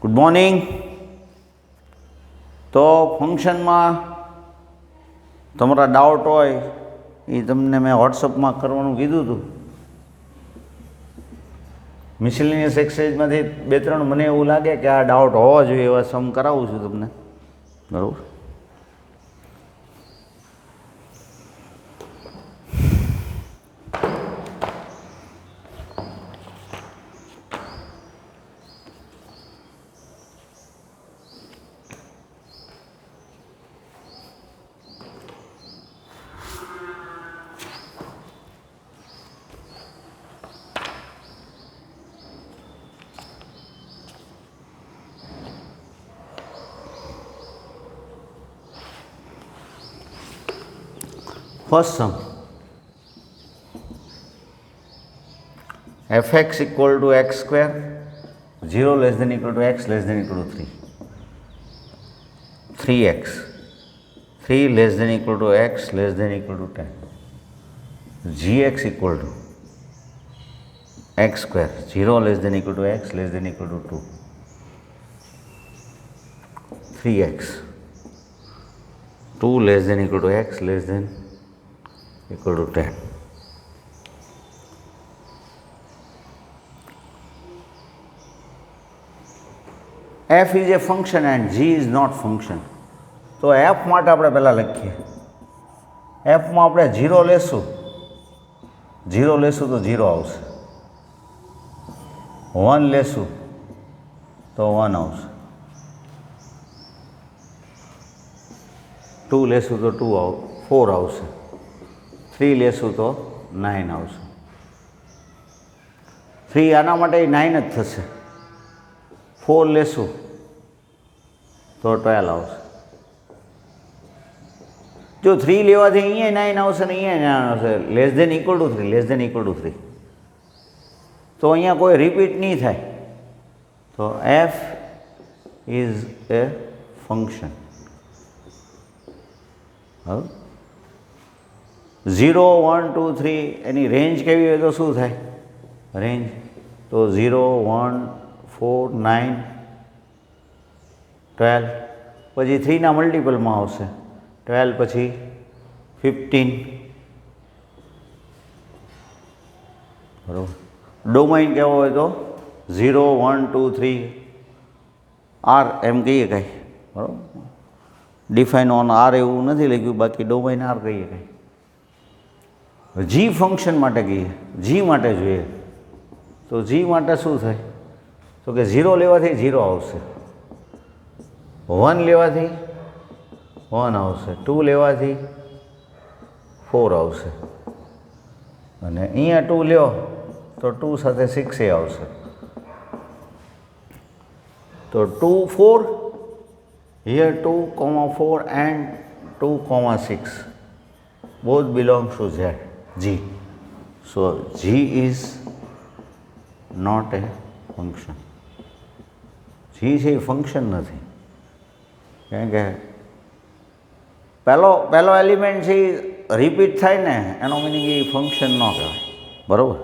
Good morning. તો ફંક્શનમાં તમારા ડાઉટ હોય એ તમને મેં વોટ્સઅપમાં કરવાનું કીધું હતું. મિસેલેનિયસ એક્સરસાઇઝમાંથી 2-3 મને એવું લાગે કે આ ડાઉટ હોવા જોઈએ એવા સમ કરાવું છું તમને. બરાબર. First sum, fx equal to x square, 0 less than equal to x less than equal to 3. 3x, 3 less than equal to x less than equal to 10. Gx equal to x square, 0 less than equal to x less than equal to 2. 3x, 2 less than equal to x less than equal to 10. F is a function and g is not function. તો f માટે આપણે પહેલાં લખીએ. fમાં આપણે 0 લેશું, 0 લેશું તો 0 આવશે. 1 લેશું તો 1 આવશે. 2 લેશું તો 4 આવશે. 3 લેશું તો 9 આવશે. 3 આના માટે 9 જ થશે. 4 લેશું તો 12 આવશે. જો 3 લેવાથી અહીંયા 9 આવશે ને અહીંયા 9 આવશે. Less than equal to 3, less than equal to 3, તો અહીંયા કોઈ રિપીટ નહીં થાય. તો એફ ઇઝ એ ફંક્શન. હવે 0, 1, 2, 3 એની રેન્જ કેવી હોય તો શું થાય? રેન્જ તો 0, 1, 4, 9, 12, પછી 3ના મલ્ટિપલમાં આવશે. 12 પછી 15. બરાબર. ડોમાઇન કેવો હોય તો 0, 1, 2, 3 આર એમ કહીએ કાંઈ. બરાબર. ડિફાઇન ઓન આર એવું નથી લખ્યું, બાકી ડોમાઇન આર કહીએ કાંઈ. જી ફંક્શન માટે કહીએ, જી માટે જોઈએ તો જી માટે શું થાય? તો કે 0 લેવાથી 0 આવશે, 1 લેવાથી 1 આવશે, 2 લેવાથી 4 આવશે, અને અહીંયા 2 લ્યો તો 2 સાથે 6 આવશે. તો 2, 4, here 2, 4 and 2, 6 both belongs to Z. G. So G is not a function. G છે એ ફંક્શન નથી. કારણ કે પહેલો એલિમેન્ટ છે એ રિપીટ થાય ને એનો મિનિંગ એ ફંક્શન ન કહેવાય. બરાબર.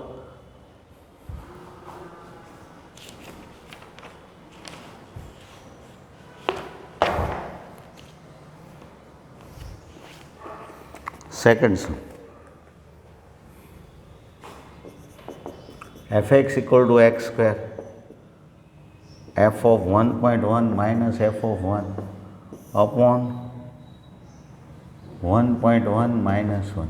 Second sum, fx equal to x square, f of 1.1 minus f of 1 upon 1.1 minus 1.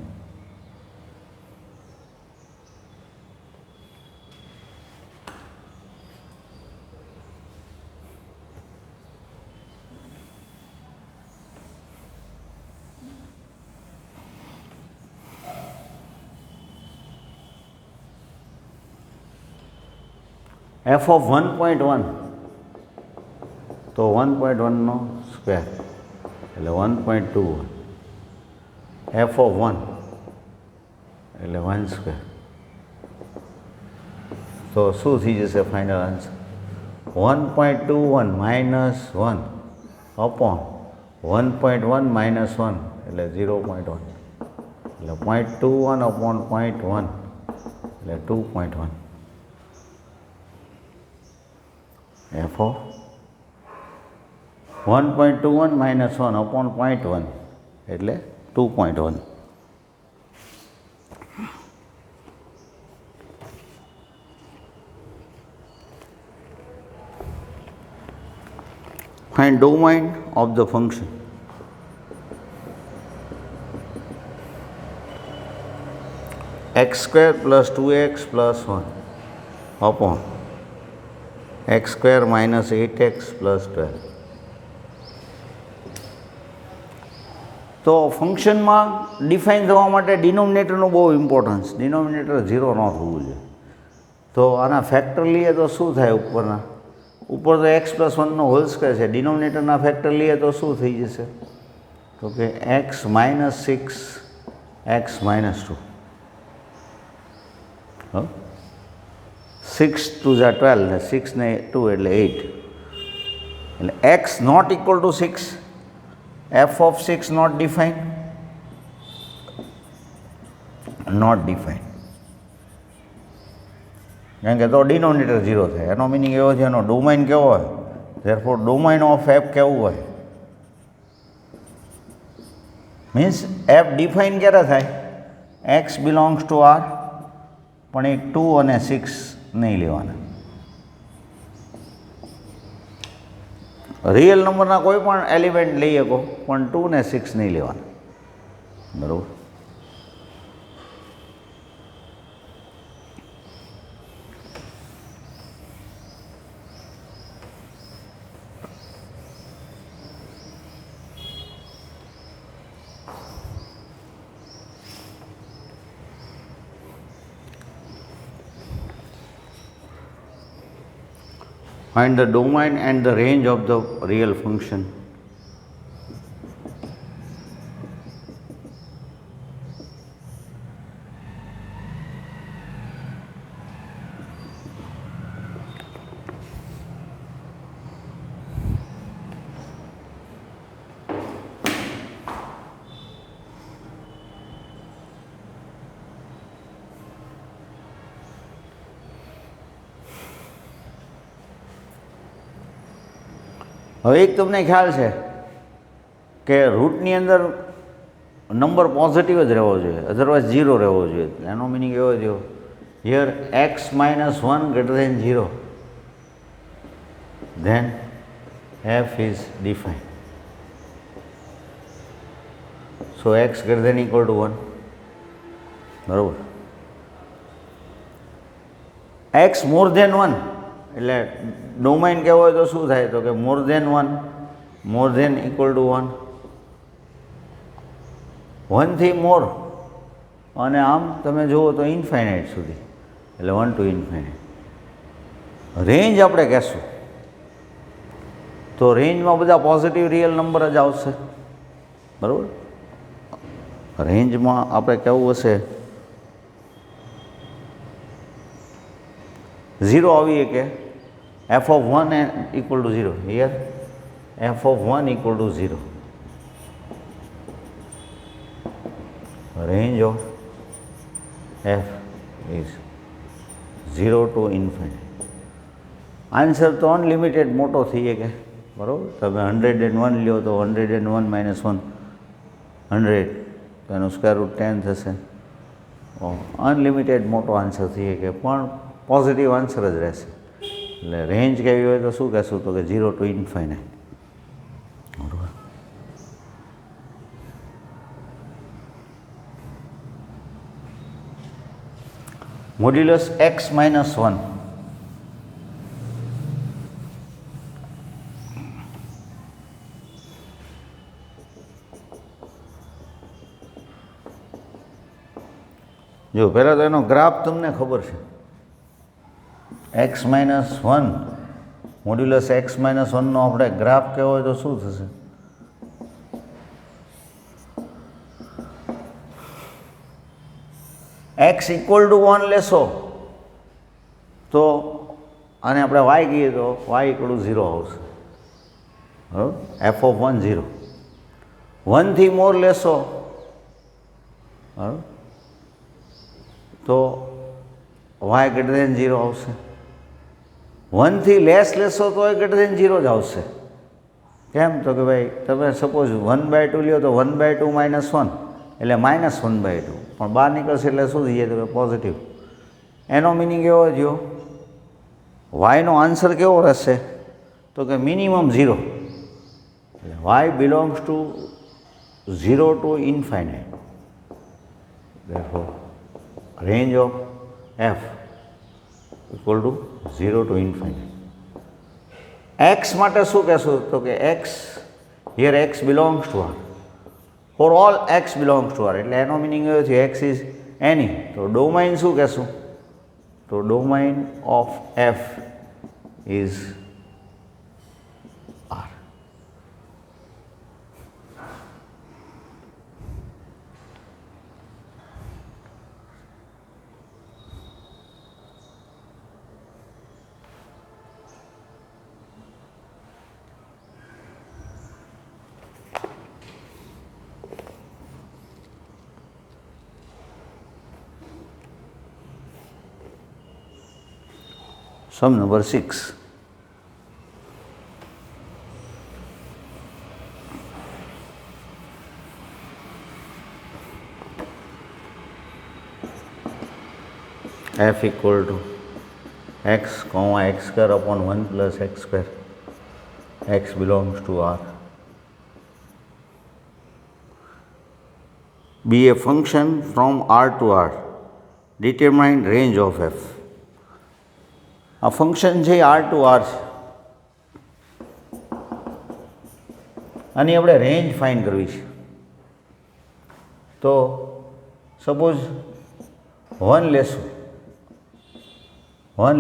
f of 1.1 તો 1.1નો સ્ક્વેર એટલે 1.21. f of 1 એટલે 1 સ્ક્વેર. તો શું થઈ જશે final answer? 1.21 minus 1 upon 1.1 minus 1 એટલે 0.1, એટલે 0.21 upon 0.1 એટલે 2.1. f of 1.21 માઇનસ 1 અપોન 0.1 એટલે 2.1. Find domain of the function. X square plus 2x plus 1 upon x square minus 8x plus 12. તો ફંક્શનમાં ડિફાઇન થવા માટે ડિનોમિનેટરનું બહુ ઇમ્પોર્ટન્સ, ડિનોમિનેટર 0 ન થવું જોઈએ. તો આના ફેક્ટર લઈએ તો શું થાય? ઉપર તો x પ્લસ 1નો હોલ સ્ક્વેર છે, ડિનોમિનેટરના ફેક્ટર લઈએ તો શું થઈ જશે? તો કે x માઇનસ 6 x માઇનસ 2. 6 2 જા 12 ને 6 ને 2 એટલે 8. એટલે x not equal to 6, f of 6 not defined, not defined. કારણ કે તો ડિનોમિનેટર 0 થાય. એનો મિનિંગ એવો છે, એનો ડોમાઇન કેવો હોય, ધેરફોર ડોમાઇન ઓફ એફ કેવું હોય? મીન્સ એફ ડિફાઇન ક્યારે થાય? એક્સ બિલોંગ્સ ટુ આર, પણ એ 2 અને 6 નહીં લેવાના. રિયલ નંબરના કોઈ પણ એલિમેન્ટ લઈ શકો, પણ 2 ને 6 નહીં લેવાના. બરાબર? Find the domain and the range of the real function. હવે એક તમને ખ્યાલ છે કે રૂટની અંદર નંબર પોઝિટિવ જ રહેવો જોઈએ, અધરવાઇઝ 0 રહેવો જોઈએ. એનો મિનિંગ એવો થયો, here x minus 1 greater than 0, then f is defined. So x greater than equal to 1. બરાબર? x મોર દેન 1 એટલે ડોમાઇન કેવો હોય તો શું થાય? તો કે મોર દેન 1, મોર દેન ઇક્વલ ટુ 1, 1 થી મોર, અને આમ તમે જુઓ તો ઇન્ફાઇનાઇટ સુધી, એટલે 1 ટુ ઇન્ફાઇનાઇટ. રેન્જ આપણે કહેશું તો રેન્જમાં બધા પોઝિટિવ રિયલ નંબર જ આવશે. બરાબર? રેન્જમાં આપણે કેવું હશે? 0 આવીએ કે f of 1 equal to 0. Here f of 1 equal to 0. Range of f is 0 to infinity. Answer તો અનલિમિટેડ મોટો થઈ શકે. બરાબર? તમે 101 લ્યો તો 101 માઇનસ 1 100, તો એનું સ્ક્વેર રૂટ 10 થશે. અનલિમિટેડ મોટો આન્સર થઈ શકે, પણ પોઝિટિવ આન્સર જ રહેશે. એટલે રેન્જ કેવી હોય તો શું કહેશું? તો કે 0 ટુ ઇન્ફાઇનાઇટ. બરાબર? Modulus x minus 1. જો પહેલાં તો એનો ગ્રાફ તમને ખબર છે. x minus 1 modulus x minus 1નો આપણે ગ્રાફ કહેવો હોય તો શું થશે? x ઇક્વલ ટુ 1 લેશો તો, અને આપણે y કહીએ તો y ઇક્વલ ટુ 0 આવશે. બરાબર? f of 1 0. 1 થી મોર લેશો, બરાબર, તો y ગ્રેટર દેન 0 આવશે. 1 થી લેસ લેશો તો એ ગ્રેટર દેન 0 જ આવશે. કેમ? તો કે ભાઈ તમે સપોઝ 1/2 લ્યો તો 1/2 - 1 એટલે -1/2, પણ બહાર નીકળશે એટલે શું થઈ જાય? તો કે પોઝિટિવ. એનો મિનિંગ એવો થયો, વાયનો આન્સર કેવો રહેશે? તો કે minimum 0. Y belongs to 0 to infinite. Therefore, range of f equal to 0 to infinite. x માટે શું કહેશું? તો કે x, here x belongs to R. For all x belongs to R. એટલે એનો મિનિંગ એવો છે x is any. તો ડોમાઇન શું કહેશું? તો domain of f is R. Sum number 6. F equal to x, x square upon 1 plus x square. X belongs to R. Be a function from R to R. Determine range of f. આ function છે R to R છે, આની આપણે range find કરવી છે. તો suppose 1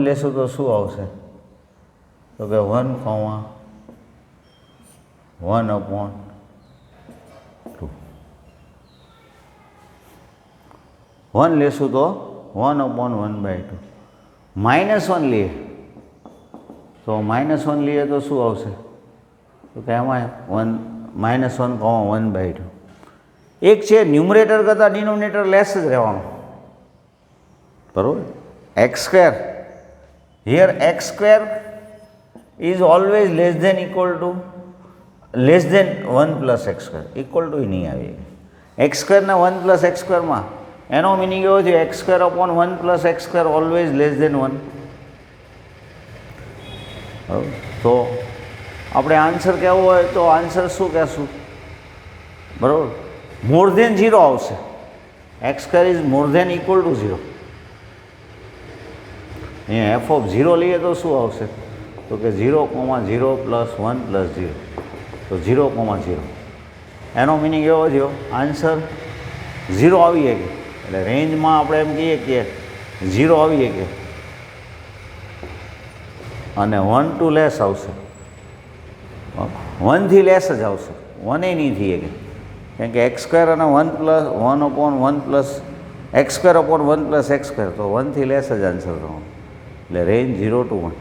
લેશું તો શું આવશે? તો કે 1, 1/2. 1 લેશું તો 1/1/2. -1 લઈએ તો શું આવશે? તો કે એમાં -1/1/2. એક છે ન્યુમરેટર કરતાં ડિનોમિનેટર લેસ જ રહેવાનું, બરાબર? x square, here x square is always less than 1 plus x square. Equal to નહીં આવે. x square ને 1 plus x square માં એનો મિનિંગ એવો છે x square upon 1 plus x square always less than 1. બરાબર? તો આપણે આન્સર કહેવો હોય તો આન્સર શું કહેશું? બરાબર, મોર ધેન 0 આવશે. x square is more than equal to 0. અહીંયા f of 0 લઈએ તો શું આવશે? તો કે 0,0 plus 1 plus 0. તો 0,0. એનો મિનિંગ એવો થયો આન્સર 0 આવી શકે. એટલે રેન્જમાં આપણે એમ કહીએ કે 0 આવી શકે અને 1 to લેસ આવશે. 1 થી લેસ જ આવશે, 1 એ નહીં થઈ શકે, કેમ કે x સ્ક્વેર અને 1/1 plus x square upon 1 plus x square, તો 1 થી લેસ જ આન્સર થવાનો. એટલે range 0 to 1.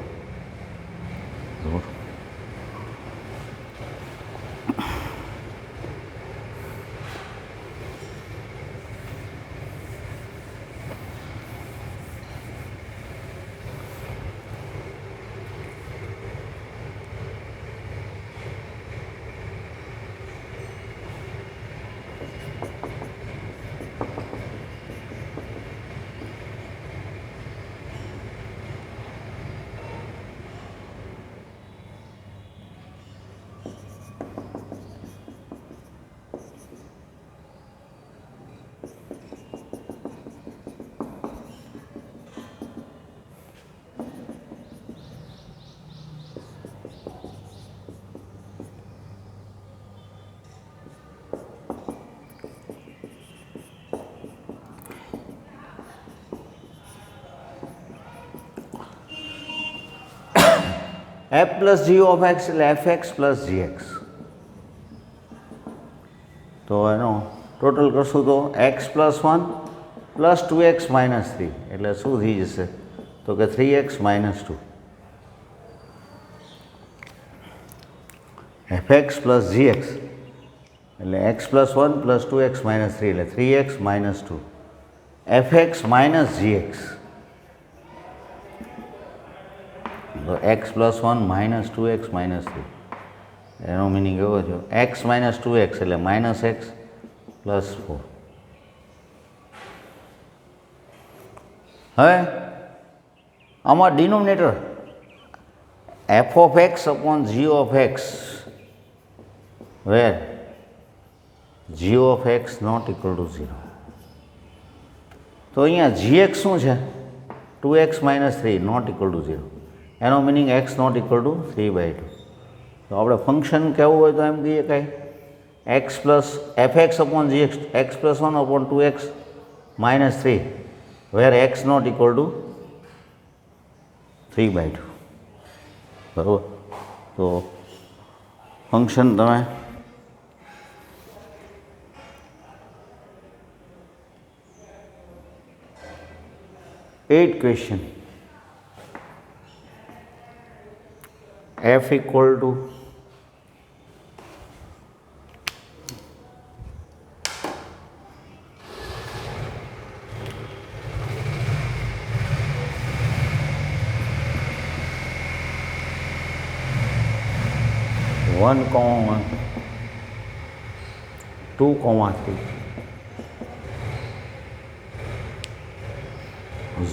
f plus g of x એટલે fx plus gx. તો એનો ટોટલ કરશું તો x plus 1 plus 2x minus 3 એટલે શું થઈ જશે? તો કે 3x minus 2. fx plus gx એટલે x plus 1 plus 2x minus 3 એટલે 3x minus 2. fx minus gx તો x plus 1 minus 2x minus 3. એનો મિનિંગ એવો થયો એક્સ માઇનસ 2x એટલે માઇનસ એક્સ પ્લસ 4. હવે આમાં denominator f of x upon g of x where g of x not equal to 0. તો અહીંયા g x શું છે 2x minus 3 not equal to 0. એનો meaning x not equal to 3/2. તો આપણે ફંક્શન કહેવું હોય તો એમ કહીએ કાંઈ x plus f x upon g x plus 1 upon 2x minus 3 where x not equal to 3/2. બરાબર. તો ફંક્શન તમે eight question f equal to one comma 2,3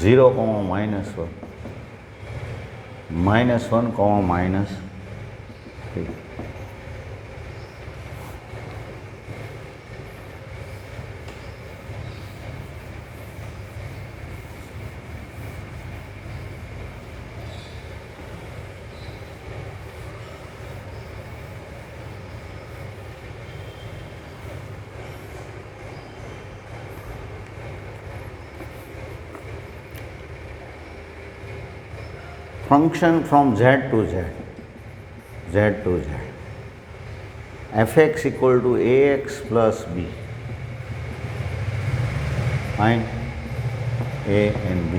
0, -1 -1, -3. Function from z to z to z. fx equal to ax plus b. Find a and b.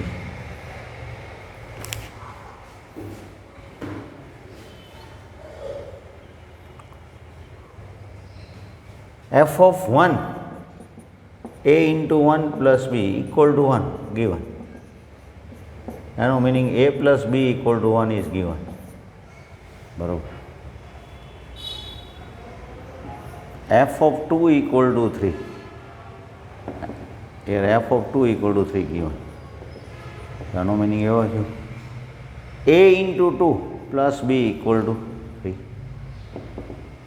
f of 1 a into 1 plus b equal to 1 given. એનો meaning a plus B equal to 1 is given. બરાબર. F of 2 equal to 3 F of 2 equal to 3 given. એનો meaning એવો છે a into 2 plus B equal to 3.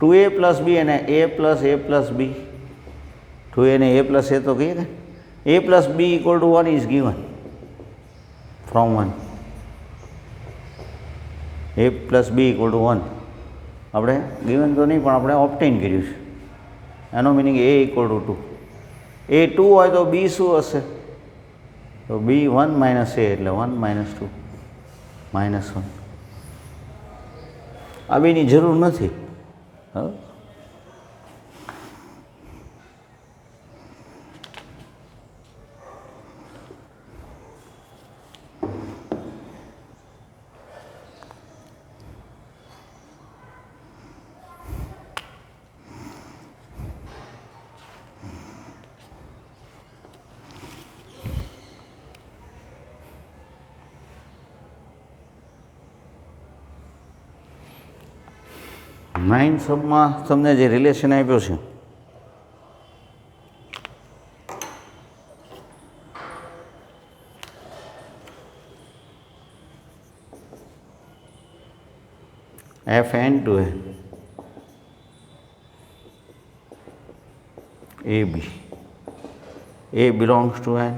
2a plus B અને a plus B 2a ને a plus એ તો કહીએ ને a plus B equal to 1 is given from 1. a plus B equal to 1 આપણે given તો નહીં પણ આપણે ઓપ્ટેન કર્યું છે. એનો meaning a equal to 2. a 2 હોય તો b શું હશે? તો b 1 માઇનસ a એટલે 1 માઇનસ 2 માઇનસ 1. આ બેની જરૂર નથી. હા, નાઇન સબમાં તમને જે રિલેશન આપ્યો છે f n to n a b A belongs to n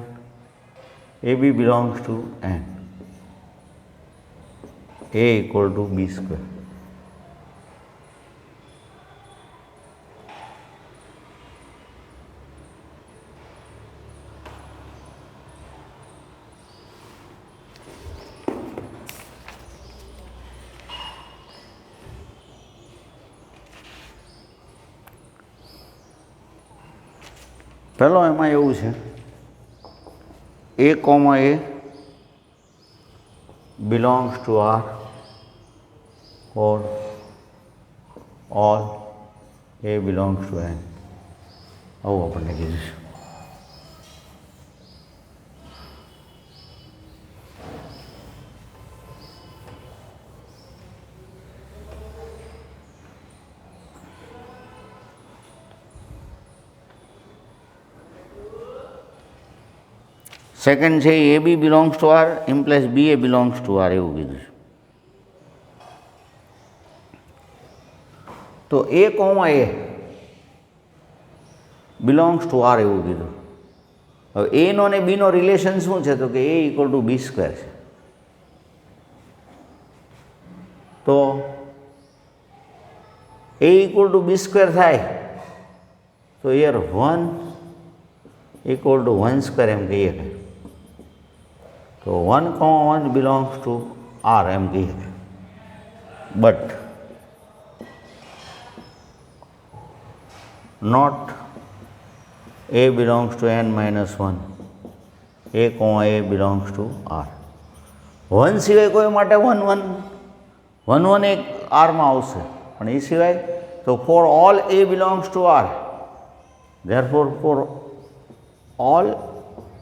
a B belongs to n a equal to b square. પહેલો એમાં એવું છે a, a belongs to R or all a belongs to N. આવું આપણને કીધું છે. Second છે A B belongs to R implies B A belongs to R એવું કીધું છે. તો A comma A belongs to R એવું કીધું. હવે એનો અને બીનો રિલેશન શું છે? તો કે એ ઇક્વલ ટુ બી સ્ક્વેર છે. તો એ ઇક્વલ ટુ બી સ્ક્વેર થાય તો યાર 1 ઇક્વલ ટુ 1 સ્ક્વેર એમ કહીએ કે. તો 1,1 બિલોંગ્સ ટુ આર એમ કહીએ કે. But not a belongs to n minus 1 a comma a belongs to r. 1 સિવાય કોઈ માટે 1 એક આરમાં આવશે પણ એ સિવાય તો for all a belongs to r, therefore for all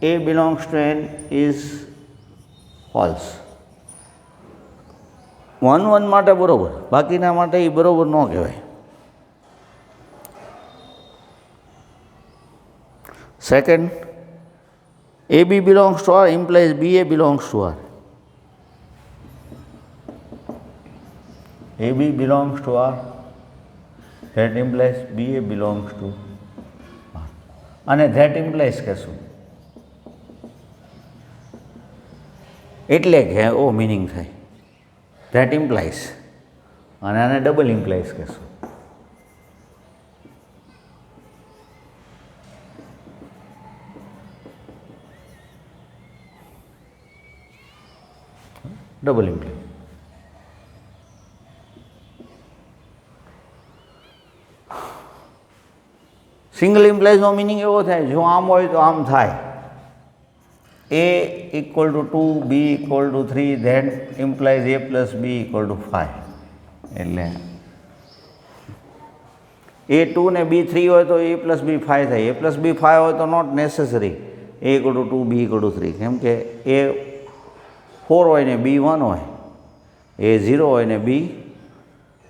a belongs to n is false. 1 માટે બરોબર, બાકીના માટે એ બરોબર ન કહેવાય. Second, AB belongs to R implies BA belongs to R. AB belongs to R, that implies BA belongs to R. અને that implies કહેશું એટલે કે ઓ મિનિંગ થાય that implies, અને આને ડબલ ઇમ્પ્લાઇઝ કહેશું. Double implies. સિંગલ ઇમ્પ્લાઇઝનો મિનિંગ એવો થાય જો આમ હોય તો આમ થાય. A equal to 2 B equal to 3 that implies A plus B equal two 5. એટલે A2 ને B3 હોય તો A પ્લસ B 5 થાય. A પ્લસ B 5 હોય તો not necessary A equal to 2 B equal to 3, કેમ કે A 4 હોય ને B 1 હોય, A 0 હોય ને B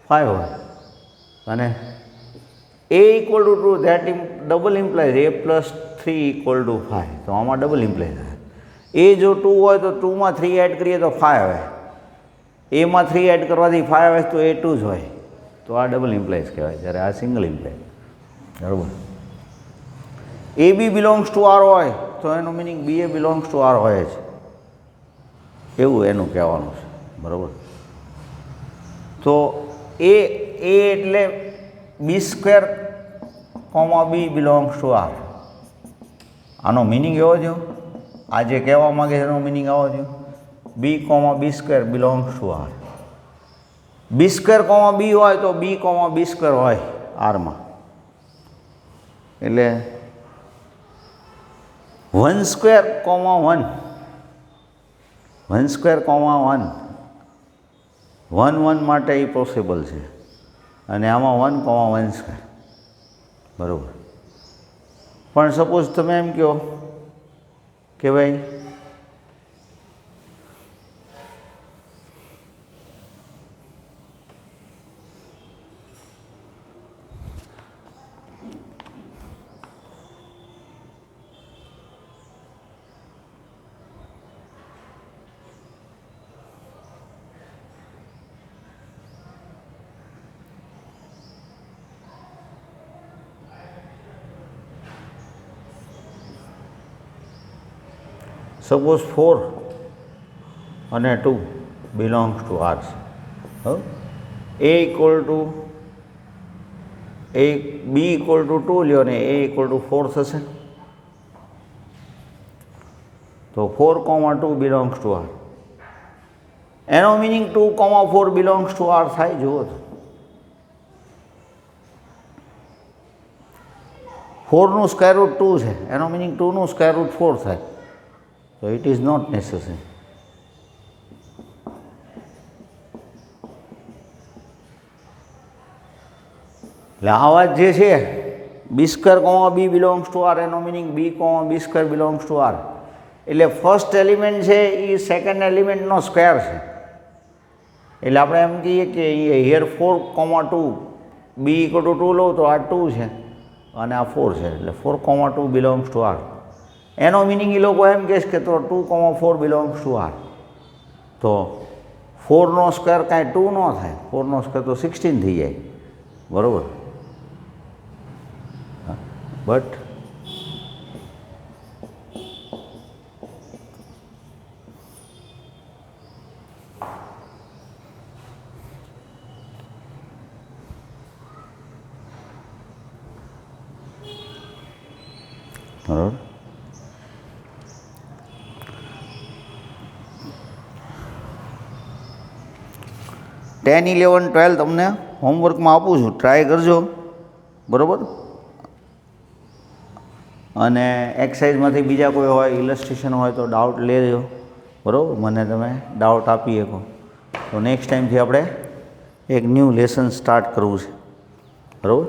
5 હોય, અને A equal to 2 that double implies A plus 3 equal to 5. તો આમાં ડબલ ઇમ્પ્લાઇઝ થાય. A જો 2 હોય તો 2માં 3 એડ કરીએ તો 5 આવે. એમાં 3 એડ કરવાથી 5 આવે તો A 2 જ હોય. તો આ ડબલ ઇમ્પ્લાઇઝ કહેવાય, જ્યારે આ સિંગલ ઇમ્પ્લાઇઝ. બરાબર. A B belongs to R હોય તો એનો મિનિંગ B A belongs to R હોય જ, એવું એનું કહેવાનું છે. બરાબર. તો એ એટલે B square comma B belongs to R. આનો મિનિંગ એવો થયો, આ જે કહેવા માગે છે એનો મિનિંગ આવો થયો, B comma B square belongs to R. B square comma B હોય તો બી કોમા બી સ્ક્વેર હોય આરમાં. એટલે 1 સ્ક્વેર કોમા 1, 1 સ્ક્વેર કોમા 1 માટે એ પોસિબલ છે, અને આમાં 1 કોમા 1 સ્ક્વેર. બરાબર. પણ સપોઝ તમે એમ કહો કે ભાઈ સપોઝ 4 અને 2 બિલોંગ્સ ટુ આર છે. A equal to b equal to 2 લ્યો ને A ઇક્વલ ટુ 4 થશે. તો 4 કોમા 2 બિલોંગ્સ ટુ આર. એનો મિનિંગ 2 કોમા 4 બિલોંગ્સ ટુ આર થાય. જુઓ તો 4નું સ્ક્વેર રૂટ 2 છે, એનો મિનિંગ 2નું સ્ક્વેર રૂટ 4 થાય. So it is not necessary. એટલે આ વાત જે છે B square comma B belongs to R, એનો meaning B comma B square belongs to R. એટલે ફર્સ્ટ એલિમેન્ટ છે એ સેકન્ડ એલિમેન્ટનો સ્ક્વેર છે. એટલે આપણે એમ કહીએ કે here 4 comma 2 b equal to 2 લો તો આ 2 છે અને આ 4 છે, એટલે 4 કોમા 2 બિલોંગ્સ ટુ આર. એનો મિનિંગ એ લોકો એમ કહેશે કે તો 2,4 બિલોંગ્સ ટુ આર. તો 4નો સ્ક્વેર કાંઈ 2 ન થાય, 4નો સ્ક્વેર તો 16 થઈ જાય, બરાબર. બટ બરાબર. 10, 11, 12 તમને હોમવર્કમાં આપું છું, ટ્રાય કરજો, બરાબર. અને એક્સરસાઇઝમાંથી બીજા કોઈ હોય, ઇલસ્ટ્રેશન હોય તો ડાઉટ લેજો, બરાબર. મને તમે ડાઉટ આપી શકો. તો નેક્સ્ટ ટાઈમથી આપણે એક ન્યૂ લેસન સ્ટાર્ટ કરવું છે, બરાબર.